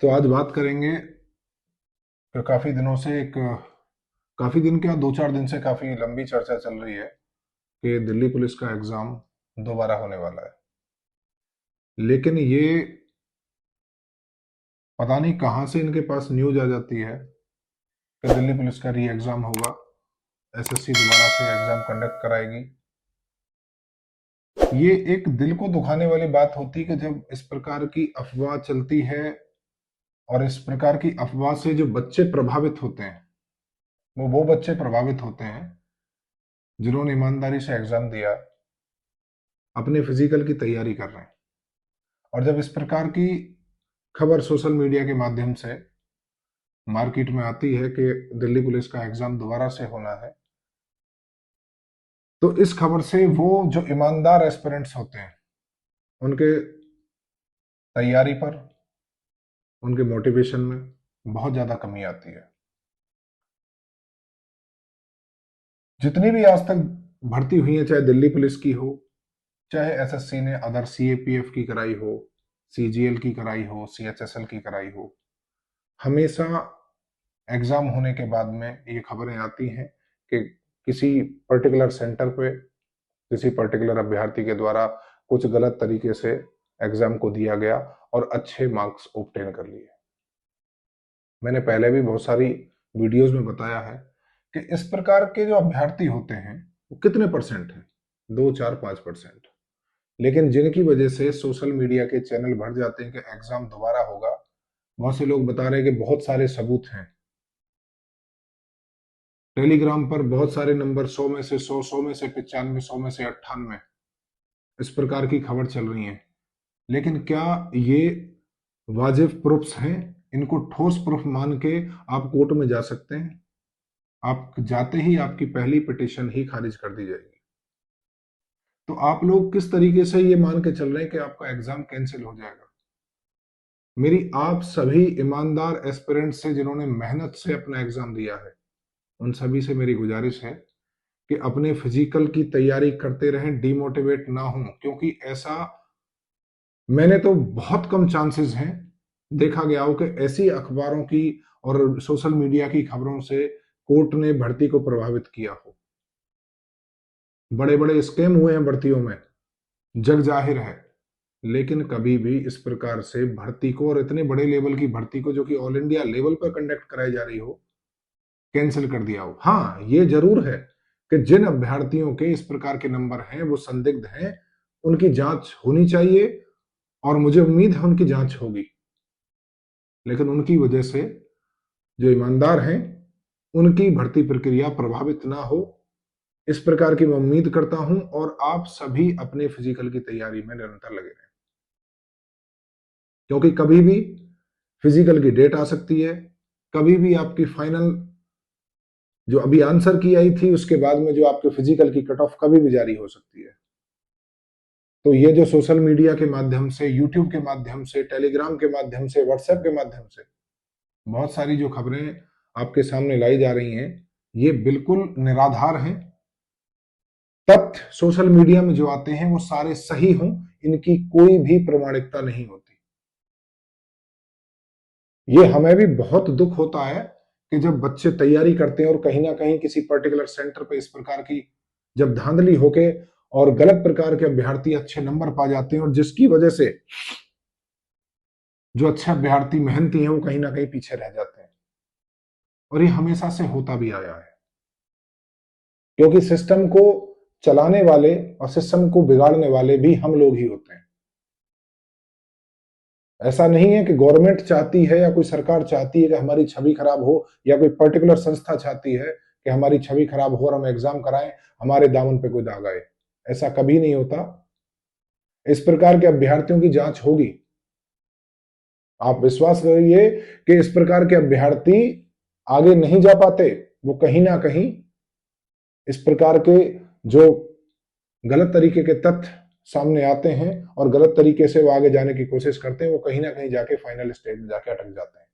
तो आज बात करेंगे कि काफी दिन क्या 2-4 दिन से काफी लंबी चर्चा चल रही है कि दिल्ली पुलिस का एग्जाम दोबारा होने वाला है। लेकिन ये पता नहीं कहाँ से इनके पास न्यूज आ जाती है कि दिल्ली पुलिस का री एग्जाम होगा, एसएससी दोबारा से एग्जाम कंडक्ट कराएगी। ये एक दिल को दुखाने वाली बात होती है कि जब इस प्रकार की अफवाह चलती है और इस प्रकार की अफवाह से जो बच्चे प्रभावित होते हैं वो बच्चे प्रभावित होते हैं जिन्होंने ईमानदारी से एग्जाम दिया, अपने फिजिकल की तैयारी कर रहे हैं। और जब इस प्रकार की खबर सोशल मीडिया के माध्यम से मार्केट में आती है कि दिल्ली पुलिस का एग्जाम दोबारा से होना है, तो इस खबर से वो जो ईमानदार एस्पिरेंट्स होते हैं उनके तैयारी पर, उनके मोटिवेशन में बहुत ज्यादा कमी आती है। जितनी भी आज तक भर्ती हुई है, चाहे दिल्ली पुलिस की हो, चाहे एसएससी ने अदर सीएपीएफ की कराई हो, सीजीएल की कराई हो, सीएचएसएल की कराई हो, हमेशा एग्जाम होने के बाद में ये खबरें आती हैं कि किसी पर्टिकुलर सेंटर पे किसी पर्टिकुलर अभ्यर्थी के द्वारा कुछ गलत तरीके से एग्जाम को दिया गया और अच्छे मार्क्स ऑब्टेन कर लिए। मैंने पहले भी बहुत सारी वीडियोस में बताया है कि इस प्रकार के जो अभ्यर्थी होते हैं वो कितने परसेंट हैं, 2, 4, 5%। लेकिन जिनकी वजह से सोशल मीडिया के चैनल भर जाते हैं कि एग्जाम दोबारा होगा, बहुत से लोग बता रहे हैं कि बहुत सारे सबूत हैं, टेलीग्राम पर बहुत सारे नंबर, 100 में से 100, 100 में से 95, 100 में से 98, इस प्रकार की खबर चल रही है। लेकिन क्या ये वाजिब प्रूफ्स हैं? इनको ठोस प्रूफ मान के आप कोर्ट में जा सकते हैं? आप जाते ही आपकी पहली पिटीशन ही खारिज कर दी जाएगी। तो आप लोग किस तरीके से ये मान के चल रहे हैं कि आपका एग्जाम कैंसिल हो जाएगा? मेरी आप सभी ईमानदार एस्पिरेंट से जिन्होंने मेहनत से अपना एग्जाम दिया है, उन सभी से मेरी गुजारिश है कि अपने फिजिकल की तैयारी करते रहें, डिमोटिवेट ना हो। क्योंकि ऐसा मैंने तो बहुत कम चांसेस हैं देखा गया हो कि ऐसी अखबारों की और सोशल मीडिया की खबरों से कोर्ट ने भर्ती को प्रभावित किया हो। बड़े बड़े स्कैम हुए हैं भर्तियों में, जग जाहिर है, लेकिन कभी भी इस प्रकार से भर्ती को, और इतने बड़े लेवल की भर्ती को जो कि ऑल इंडिया लेवल पर कंडक्ट कराई जा रही हो, कैंसिल कर दिया हो। हाँ, ये जरूर है कि जिन अभ्यर्थियों के इस प्रकार के नंबर हैं, वो संदिग्ध हैं, उनकी जांच होनी चाहिए और मुझे उम्मीद है उनकी जांच होगी। लेकिन उनकी वजह से जो ईमानदार हैं उनकी भर्ती प्रक्रिया प्रभावित ना हो, इस प्रकार की मैं उम्मीद करता हूं। और आप सभी अपने फिजिकल की तैयारी में निरंतर लगे रहें, क्योंकि कभी भी फिजिकल की डेट आ सकती है, कभी भी आपकी फाइनल जो अभी आंसर की आई थी उसके बाद में जो आपके फिजिकल की कट ऑफ कभी भी जारी हो सकती है। तो ये जो सोशल मीडिया के माध्यम से, यूट्यूब के माध्यम से, टेलीग्राम के माध्यम से, व्हाट्सएप के माध्यम से बहुत सारी जो खबरें आपके सामने लाई जा रही हैं, ये बिल्कुल निराधार हैं। तथ्य सोशल मीडिया में जो आते हैं वो सारे सही हों, इनकी कोई भी प्रमाणिकता नहीं होती। ये हमें भी बहुत दुख होता है कि जब बच्चे तैयारी करते हैं और कहीं ना कहीं किसी पर्टिकुलर सेंटर पे इस प्रकार की जब धांधली होके और गलत प्रकार के अभ्यर्थी अच्छे नंबर पा जाते हैं, और जिसकी वजह से जो अच्छे अभ्यर्थी मेहनती हैं वो कहीं ना कहीं पीछे रह जाते हैं। और ये हमेशा से होता भी आया है, क्योंकि सिस्टम को चलाने वाले और सिस्टम को बिगाड़ने वाले भी हम लोग ही होते हैं। ऐसा नहीं है कि गवर्नमेंट चाहती है या कोई सरकार चाहती है कि हमारी छवि खराब हो, या कोई पर्टिकुलर संस्था चाहती है कि हमारी छवि खराब हो और हम एग्जाम कराएं, हमारे दामन पे कोई दाग आए। ऐसा कभी नहीं होता। इस प्रकार के अभ्यर्थियों की जांच होगी। आप विश्वास करिए कि इस प्रकार के अभ्यर्थी आगे नहीं जा पाते, वो कहीं ना कहीं इस प्रकार के जो गलत तरीके के तथ्य सामने आते हैं और गलत तरीके से वो आगे जाने की कोशिश करते हैं, वो कहीं ना कहीं जाके फाइनल स्टेज में जाके अटक जाते हैं।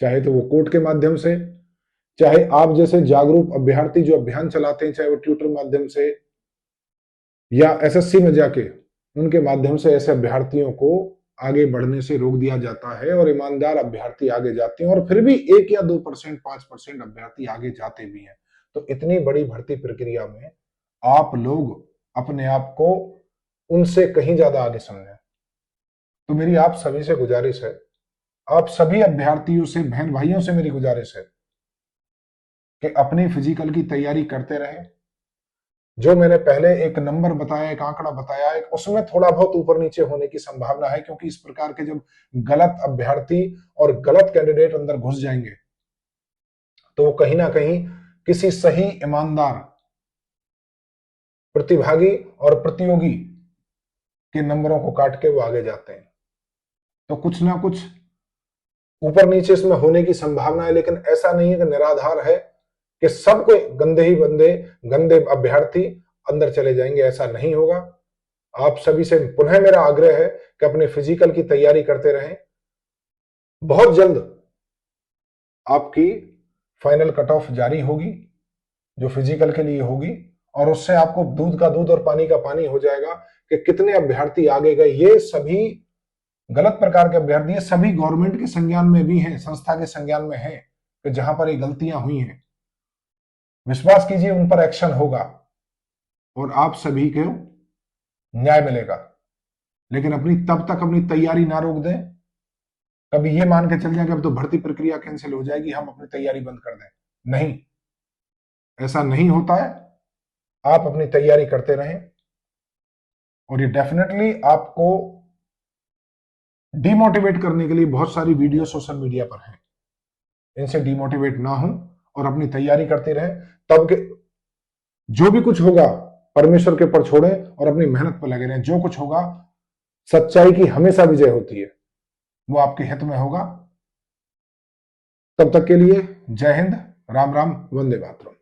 चाहे तो वो कोर्ट के माध्यम से, चाहे आप जैसे जागरूक अभ्यर्थी जो अभियान चलाते हैं, चाहे वो ट्विटर माध्यम से या एसएससी में जाके उनके माध्यम से ऐसे अभ्यर्थियों को आगे बढ़ने से रोक दिया जाता है और ईमानदार अभ्यर्थी आगे जाते हैं, और फिर भी 1 या 2%, 5% अभ्यर्थी आगे जाते भी हैं। तो इतनी बड़ी भर्ती प्रक्रिया में आप लोग अपने आप को उनसे कहीं ज्यादा आगे समझें। तो मेरी आप सभी से गुजारिश है, आप सभी अभ्यर्थियों से, बहन भाइयों से मेरी गुजारिश है कि अपनी फिजिकल की तैयारी करते रहें। जो मैंने पहले एक नंबर बताया, एक आंकड़ा बताया, एक उसमें थोड़ा बहुत ऊपर नीचे होने की संभावना है, क्योंकि इस प्रकार के जब गलत अभ्यर्थी और गलत कैंडिडेट अंदर घुस जाएंगे तो वो कहीं ना कहीं किसी सही ईमानदार प्रतिभागी और प्रतियोगी के नंबरों को काट के वो आगे जाते हैं। तो कुछ ना कुछ ऊपर नीचे इसमें होने की संभावना है, लेकिन ऐसा नहीं है कि निराधार है कि सब कोई गंदे ही बंदे, गंदे अभ्यर्थी अंदर चले जाएंगे, ऐसा नहीं होगा। आप सभी से पुनः मेरा आग्रह है कि अपने फिजिकल की तैयारी करते रहें। बहुत जल्द आपकी फाइनल कट ऑफ जारी होगी जो फिजिकल के लिए होगी, और उससे आपको दूध का दूध और पानी का पानी हो जाएगा कि कितने अभ्यर्थी आगे गए। ये सभी गलत प्रकार के अभ्यर्थी हैं, सभी गवर्नमेंट के संज्ञान में भी हैं, संस्था के संज्ञान में है कि जहां पर ये गलतियां हुई हैं, विश्वास कीजिए उन पर एक्शन होगा और आप सभी को न्याय मिलेगा। लेकिन तब तक अपनी तैयारी ना रोक दें। कभी ये मान के चल जाए कि अब तो भर्ती प्रक्रिया कैंसिल हो जाएगी, हम अपनी तैयारी बंद कर दें। नहीं, ऐसा नहीं होता है। आप अपनी तैयारी करते रहें, और ये डेफिनेटली आपको डिमोटिवेट करने के लिए बहुत सारी वीडियो सोशल मीडिया पर हैं। इनसे डिमोटिवेट ना हो और अपनी तैयारी करते रहें। तब के जो भी कुछ होगा परमेश्वर के ऊपर छोड़ें और अपनी मेहनत पर लगे रहें। जो कुछ होगा, सच्चाई की हमेशा विजय होती है, वो आपके हित में होगा। तब तक के लिए जय हिंद, राम राम, वंदे मातरम।